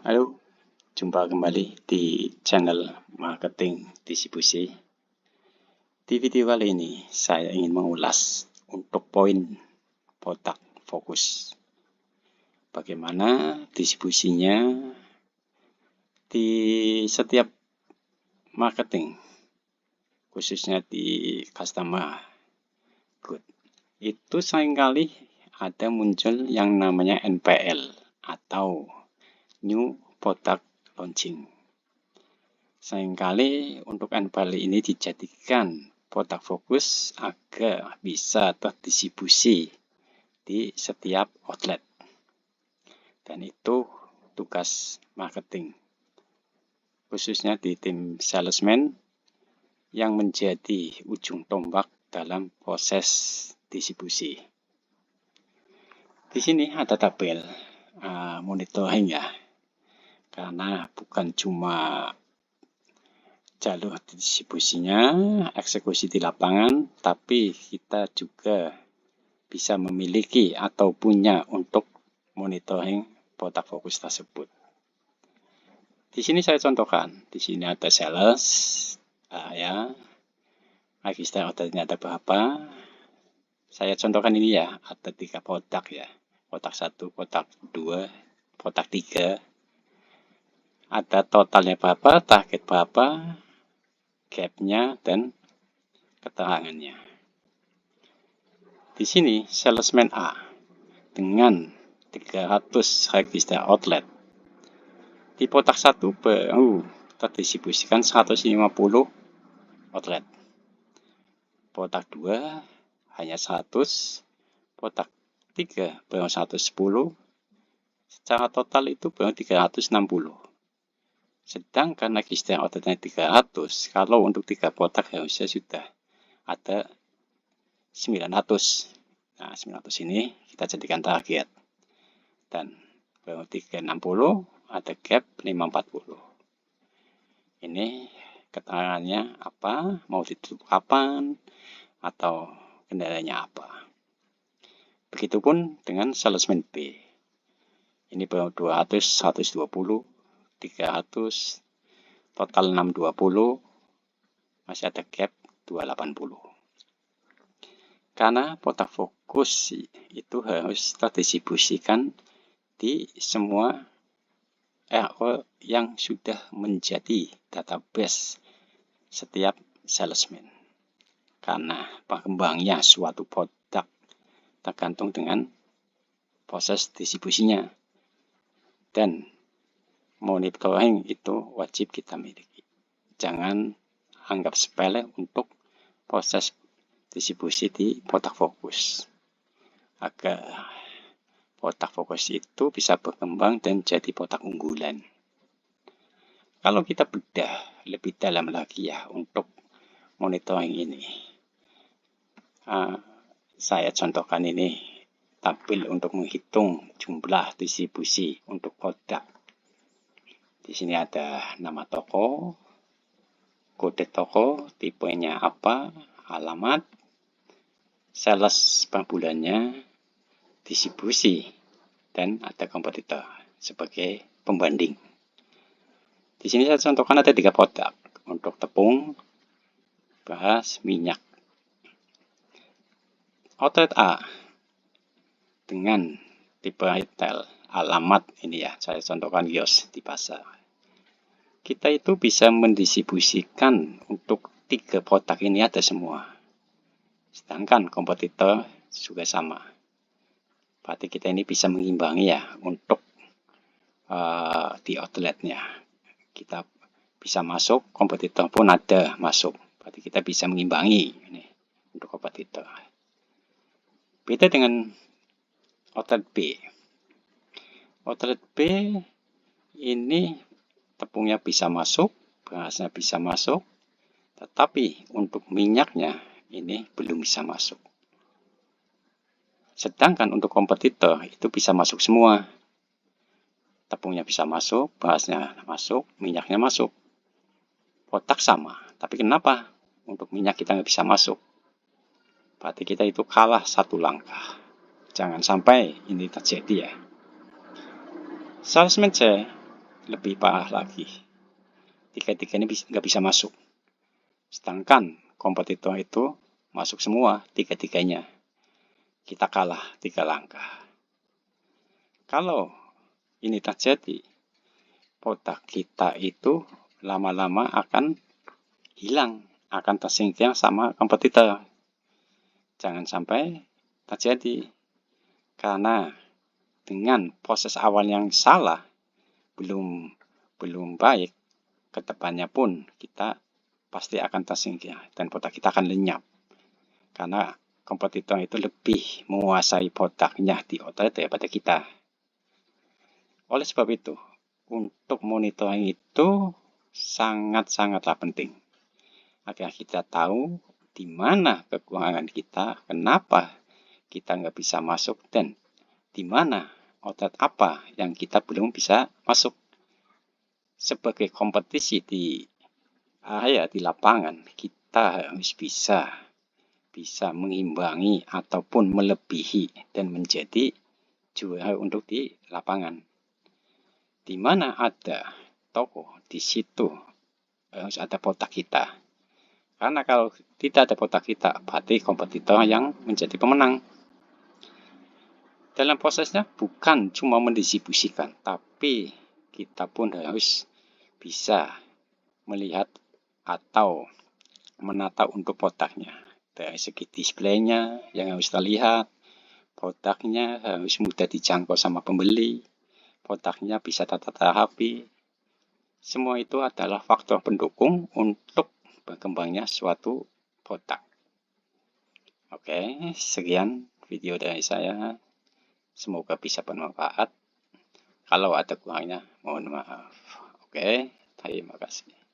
Halo, jumpa kembali di channel Marketing Distribusi. Di video kali ini, saya ingin mengulas untuk poin produk fokus. Bagaimana distribusinya di setiap marketing, khususnya di customer good. Itu seringkali ada muncul yang namanya NPL atau New Product Launching. Seringkali untuk NPL ini dijadikan produk fokus agar bisa terdistribusi di setiap outlet. Dan itu tugas marketing, khususnya di tim salesman yang menjadi ujung tombak dalam proses distribusi. Di sini ada tabel monitoring ya, karena bukan cuma jalur distribusinya, eksekusi di lapangan, tapi kita juga bisa memiliki atau punya untuk monitoring produk fokus tersebut. Di sini saya contohkan, di sini ada sales, register ordernya ada berapa. Saya contohkan ini ya, ada 3 produk ya, produk 1, produk 2, produk 3. Ada totalnya berapa, target berapa, gap-nya, dan keterangannya. Di sini salesman A dengan 300 register outlet. Di produk 1 baru terdistribusikan 150 outlet. Produk 2 hanya 100, produk 3 baru 110. Secara total itu baru 360. Sedangkan register outletnya 300, kalau untuk 3 produk harusnya sudah ada 900. Nah, 900 ini kita jadikan target. Dan baru 360, ada gap 540. Ini keterangannya apa, mau ditutup kapan, atau kendalanya apa. Begitupun dengan salesman B. Ini baru 200, 120, 300, total 620, masih ada gap 280. Karena produk fokus itu harus terdistribusikan di semua RO yang sudah menjadi database setiap salesman. Karena perkembangannya suatu produk tergantung dengan proses distribusinya. Dan monitoring itu wajib kita miliki. Jangan anggap sepele untuk proses distribusi di produk fokus, agar produk fokus itu bisa berkembang dan jadi produk unggulan. Kalau kita bedah lebih dalam lagi ya untuk monitoring ini, saya contohkan ini tabel untuk menghitung jumlah distribusi untuk produk. Di sini ada nama toko, kode toko, tipenya apa, alamat, sales per bulannya, distribusi, dan ada kompetitor sebagai pembanding. Di sini saya contohkan ada 3 produk untuk tepung, beras, minyak. Outlet A dengan tipe retail, alamat ini ya, saya contohkan kios di pasar. Kita itu bisa mendistribusikan untuk 3 produk ini ada semua. Sedangkan kompetitor juga sama. Berarti kita ini bisa mengimbangi ya untuk di outletnya. Kita bisa masuk, kompetitor pun ada masuk. Berarti kita bisa mengimbangi ini untuk kompetitor. Beda dengan outlet B. Outlet B ini tepungnya bisa masuk, berasnya bisa masuk, tetapi untuk minyaknya ini belum bisa masuk. Sedangkan untuk kompetitor itu bisa masuk semua. Tepungnya bisa masuk, berasnya masuk, minyaknya masuk. Produk sama, tapi kenapa untuk minyak kita nggak bisa masuk? Berarti kita itu kalah 1 langkah. Jangan sampai ini terjadi ya. Salesman C lebih parah lagi. Tiga-tiga ini nggak bisa masuk. Sedangkan kompetitor itu masuk semua, tiga-tiganya. Kita kalah 3 langkah. Kalau ini terjadi, kotak kita itu lama-lama akan hilang, akan tersingkir sama kompetitor. Jangan sampai terjadi. Karena dengan proses awal yang salah, belum baik, kedepannya pun kita pasti akan tersingkir dan kotak kita akan lenyap. Karena kompetitor itu lebih menguasai kotaknya di otak daripada kita. Oleh sebab itu, untuk monitoring itu sangat-sangatlah penting. Agar kita tahu di mana kekurangan kita, kenapa kita nggak bisa masuk, dan di mana otot apa yang kita belum bisa masuk. Sebagai kompetisi di area di lapangan, kita harus bisa mengimbangi ataupun melebihi dan menjadi juara untuk di lapangan. Di mana ada toko, di situ harus ada kotak kita. Karena kalau tidak ada kotak kita, berarti kompetitor yang menjadi pemenang. Dalam prosesnya bukan cuma mendistribusikan, tapi kita pun harus bisa melihat atau menata untuk kotaknya. Dari segi displaynya yang harus terlihat, kotaknya harus mudah dijangkau sama pembeli, kotaknya bisa tertata rapi. Semua itu adalah faktor pendukung untuk berkembangnya suatu kotak. Oke, sekian video dari saya. Semoga bisa bermanfaat. Kalau ada kurangnya, mohon maaf. Oke, terima kasih.